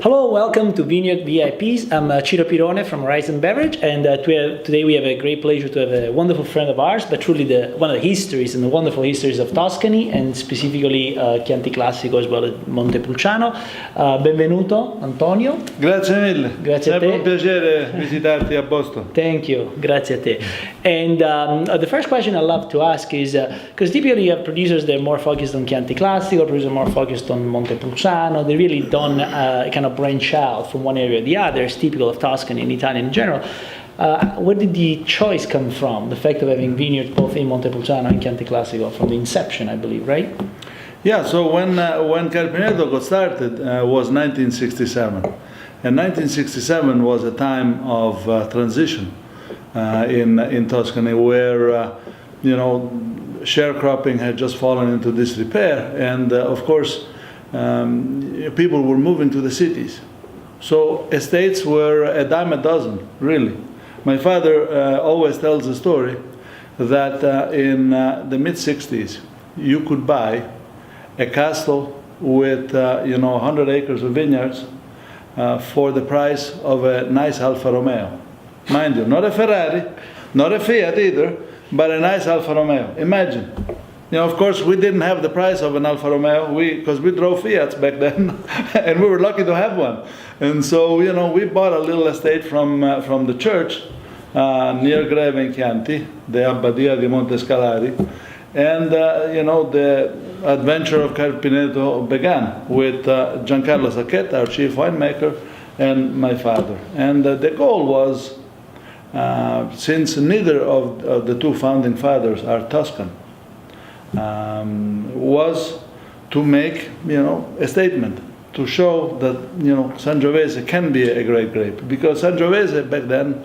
Hello, welcome to Vineyard VIPs. I'm Ciro Pirone from Beverage, and today we have a great pleasure to have a wonderful friend of ours, but truly one of the histories and the wonderful histories of Tuscany, and specifically Chianti Classico as well as Montepulciano. Benvenuto, Antonio. Grazie mille. Grazie a te. È un piacere visitarti a Boston. Thank you. Grazie a te. And the first question I love to ask is, because typically you have producers that are more focused on Chianti Classico, producers more focused on Montepulciano. They really don't kind of branch out from one area or the other. It's typical of Tuscany and Italian in general. Where did the choice come from? The fact of having vineyards both in Montepulciano and Chianti Classico from the inception, I believe, right? Yeah, so when Carpineto got started was 1967. And 1967 was a time of transition in Tuscany where, sharecropping had just fallen into disrepair. And of course, people were moving to the cities. So estates were a dime a dozen, really. My father always tells the story that in the mid-60s, you could buy a castle with 100 acres of vineyards for the price of a nice Alfa Romeo. Mind you, not a Ferrari, not a Fiat either, but a nice Alfa Romeo. Imagine. Of course, we didn't have the price of an Alfa Romeo because we drove Fiats back then, and we were lucky to have one. And so, we bought a little estate from the church near Greve in Chianti, the Abbadia di Montescalari, and the adventure of Carpineto began with Giancarlo Zaccheo, our chief winemaker, and my father. And the goal was, since neither of the two founding fathers are Tuscan, was to make a statement to show that Sangiovese can be a great grape, because Sangiovese back then,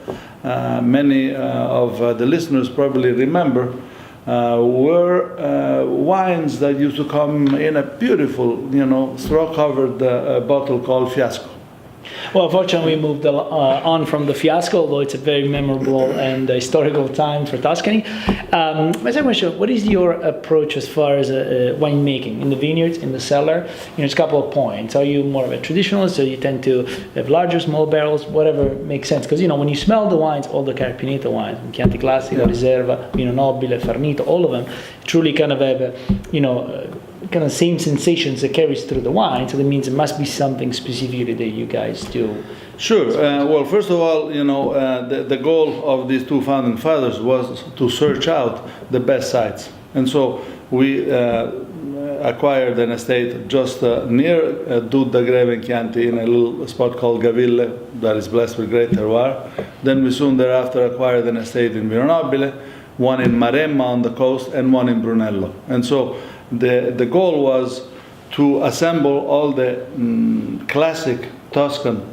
many of the listeners probably remember, were wines that used to come in a beautiful straw-covered bottle called Fiasco. Well, fortunately, we moved on from the Fiasco, although it's a very memorable and historical time for Tuscany. My second question, what is your approach as far as winemaking in the vineyards, in the cellar? It's a couple of points. Are you more of a traditionalist, so you tend to have larger, small barrels, whatever makes sense? Because, when you smell the wines, all the Carpineto wines, Chianti Classico, Riserva, Vino Nobile, Farnito, all of them truly kind of have, kind of same sensations that carries through the wine. So that means it must be something specifically that you guys do. Sure. Well, first of all, the goal of these two founding fathers was to search out the best sites. And so we acquired an estate just near Dudda Greve in Chianti in a little spot called Gaville that is blessed with great terroir. Then we soon thereafter acquired an estate in Vino Nobile, one in Maremma on the coast, and one in Brunello. And so the goal was to assemble all the classic Tuscan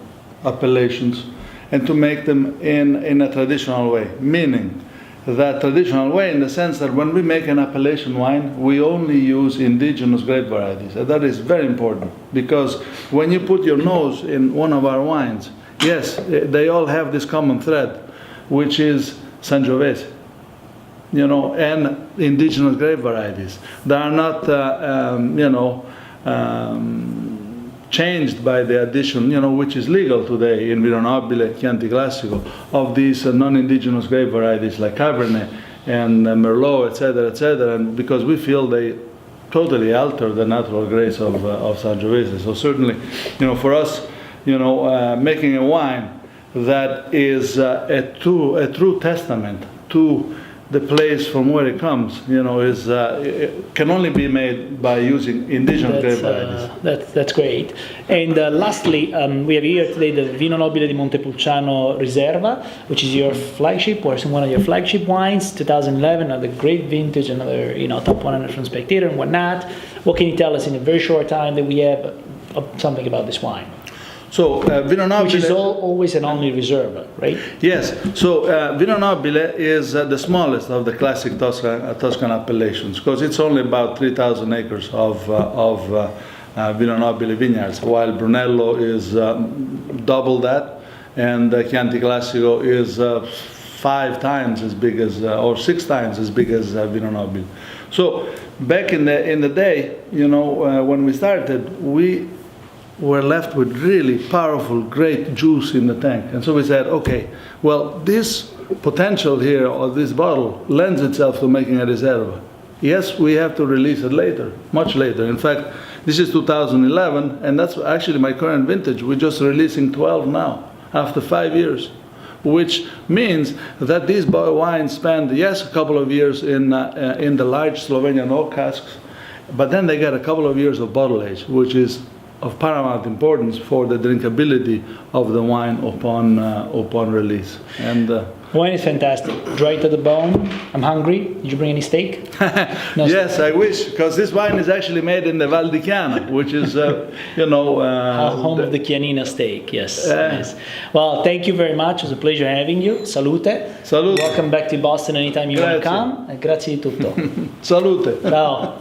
appellations and to make them in a traditional way, meaning that traditional way in the sense that when we make an appellation wine, we only use indigenous grape varieties. And that is very important, because when you put your nose in one of our wines, yes, they all have this common thread, which is Sangiovese. And indigenous grape varieties. They are not, changed by the addition, which is legal today in Vino Nobile, Chianti Classico, of these non-indigenous grape varieties like Cabernet and Merlot, etc., and because we feel they totally alter the natural grace of Sangiovese. So certainly, for us, making a wine that is a true testament to the place from where it comes, it can only be made by using indigenous grape varieties. That's great. And lastly, we have here today the Vino Nobile di Montepulciano Riserva, which is your flagship, or one of your flagship wines, 2011, another great vintage, another top 100 from Spectator and whatnot. What can you tell us in a very short time that we have something about this wine? So Vino Nobile, which is always and only Riserva, right? Yes. So Vino Nobile is the smallest of the classic Tuscan appellations, because it's only about 3,000 acres of Vino Nobile vineyards, while Brunello is double that, and Chianti Classico is 5 times as big as, or 6 times as big as Vino Nobile. So back in the day, when we started, we were left with really powerful, great juice in the tank. And so we said, okay, well, this potential here, or this bottle, lends itself to making a Reserva. Yes, we have to release it later, much later. In fact, this is 2011, and that's actually my current vintage. We're just releasing 12 now, after 5 years, which means that these wines spend, yes, a couple of years in the large Slovenian oak casks, but then they get a couple of years of bottle age, which is of paramount importance for the drinkability of the wine upon release. And wine is fantastic, dry to the bone. I'm hungry. Did you bring any steak? No yes, steak. I wish, because this wine is actually made in the Val di Chiana, which is, home of the Chianina steak. Yes. Yes. Well, thank you very much. It was a pleasure having you. Salute. Salute. Welcome back to Boston anytime you want to Grazie. come. Grazie di tutto. Salute. Ciao.